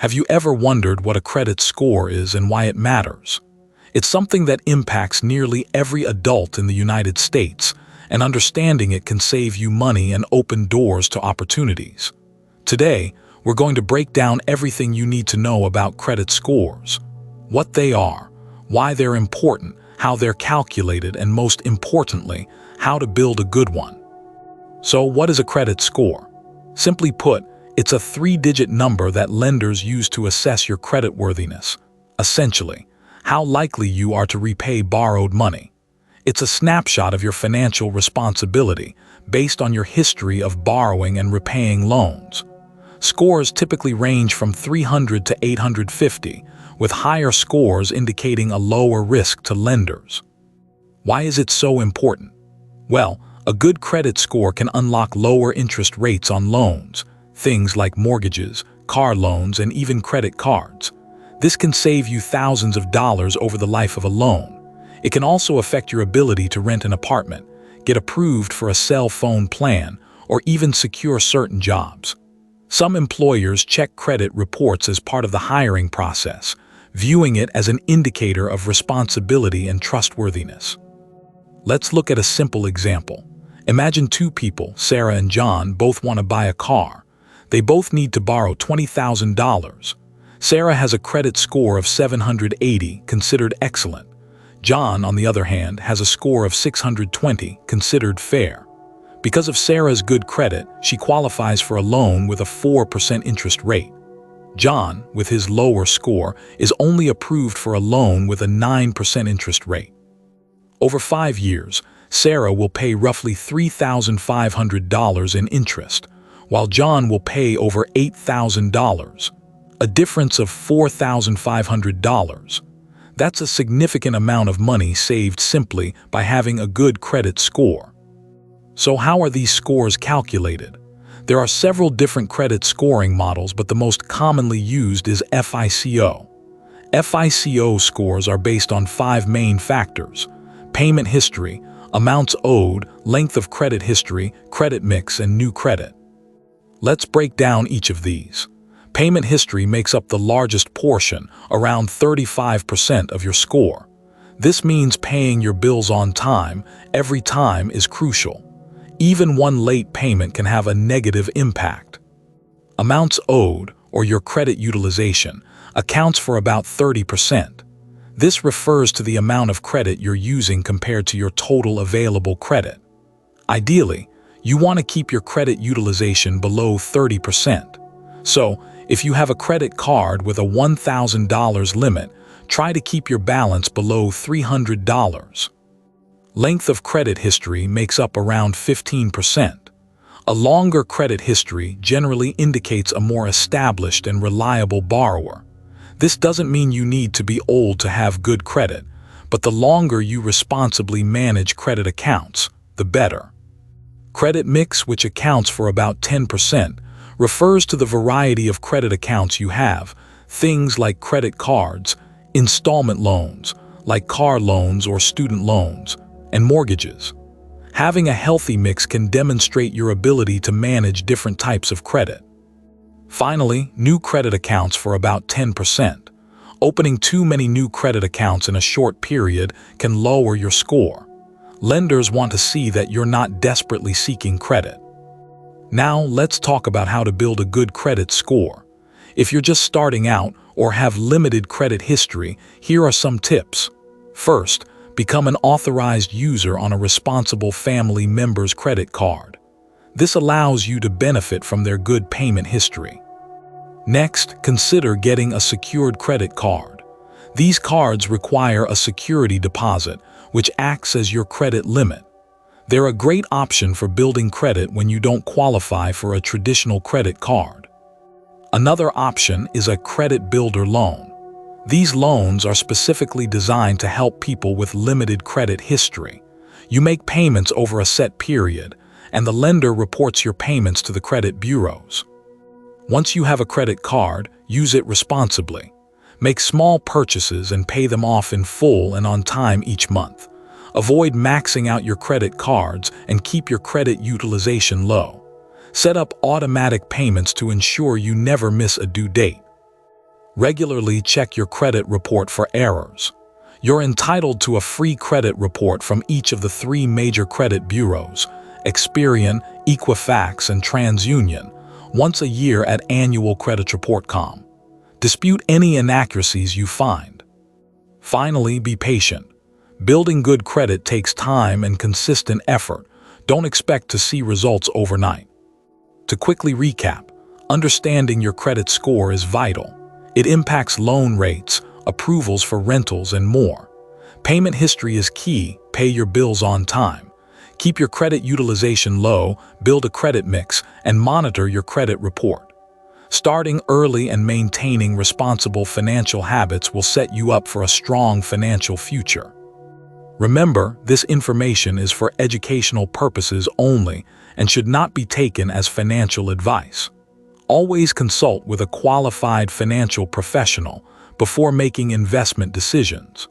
Have you ever wondered what a credit score is and why it matters? It's something that impacts nearly every adult in the United States, and understanding it can save you money and open doors to opportunities. Today, we're going to break down everything you need to know about credit scores, what they are, why they're important, how they're calculated, and most importantly, how to build a good one. So, what is a credit score? Simply put, it's a 3-digit number that lenders use to assess your creditworthiness. Essentially, how likely you are to repay borrowed money. It's a snapshot of your financial responsibility based on your history of borrowing and repaying loans. Scores typically range from 300 to 850, with higher scores indicating a lower risk to lenders. Why is it so important? Well, a good credit score can unlock lower interest rates on loans, things like mortgages, car loans, and even credit cards. This can save you thousands of dollars over the life of a loan. It can also affect your ability to rent an apartment, get approved for a cell phone plan, or even secure certain jobs. Some employers check credit reports as part of the hiring process, viewing it as an indicator of responsibility and trustworthiness. Let's look at a simple example. Imagine two people, Sarah and John, both want to buy a car. They both need to borrow $20,000. Sarah has a credit score of 780, considered excellent. John, on the other hand, has a score of 620, considered fair. Because of Sarah's good credit, she qualifies for a loan with a 4% interest rate. John, with his lower score, is only approved for a loan with a 9% interest rate. Over 5 years, Sarah will pay roughly $3,500 in interest, while John will pay over $8,000, a difference of $4,500. That's a significant amount of money saved simply by having a good credit score. So how are these scores calculated? There are several different credit scoring models, but the most commonly used is FICO. FICO scores are based on 5 main factors: payment history, amounts owed, length of credit history, credit mix, and new credit. Let's break down each of these. Payment history makes up the largest portion, around 35% of your score. This means paying your bills on time, every time, is crucial. Even one late payment can have a negative impact. Amounts owed, or your credit utilization, accounts for about 30%. This refers to the amount of credit you're using compared to your total available credit. Ideally, you want to keep your credit utilization below 30%. So, if you have a credit card with a $1,000 limit, try to keep your balance below $300. Length of credit history makes up around 15%. A longer credit history generally indicates a more established and reliable borrower. This doesn't mean you need to be old to have good credit, but the longer you responsibly manage credit accounts, the better. Credit mix, which accounts for about 10%, refers to the variety of credit accounts you have, things like credit cards, installment loans, like car loans or student loans, and mortgages. Having a healthy mix can demonstrate your ability to manage different types of credit. Finally, new credit accounts for about 10%. Opening too many new credit accounts in a short period can lower your score. Lenders want to see that you're not desperately seeking credit. Now, let's talk about how to build a good credit score. If you're just starting out or have limited credit history, here are some tips. First, become an authorized user on a responsible family member's credit card. This allows you to benefit from their good payment history. Next, consider getting a secured credit card. These cards require a security deposit, which acts as your credit limit. They're a great option for building credit when you don't qualify for a traditional credit card. Another option is a credit builder loan. These loans are specifically designed to help people with limited credit history. You make payments over a set period, and the lender reports your payments to the credit bureaus. Once you have a credit card, use it responsibly. Make small purchases and pay them off in full and on time each month. Avoid maxing out your credit cards and keep your credit utilization low. Set up automatic payments to ensure you never miss a due date. Regularly check your credit report for errors. You're entitled to a free credit report from each of the 3 major credit bureaus, Experian, Equifax, and TransUnion, once a year at annualcreditreport.com. Dispute any inaccuracies you find. Finally, be patient. Building good credit takes time and consistent effort. Don't expect to see results overnight. To quickly recap, understanding your credit score is vital. It impacts loan rates, approvals for rentals, and more. Payment history is key. Pay your bills on time. Keep your credit utilization low, build a credit mix, and monitor your credit report. Starting early and maintaining responsible financial habits will set you up for a strong financial future. Remember, this information is for educational purposes only and should not be taken as financial advice. Always consult with a qualified financial professional before making investment decisions.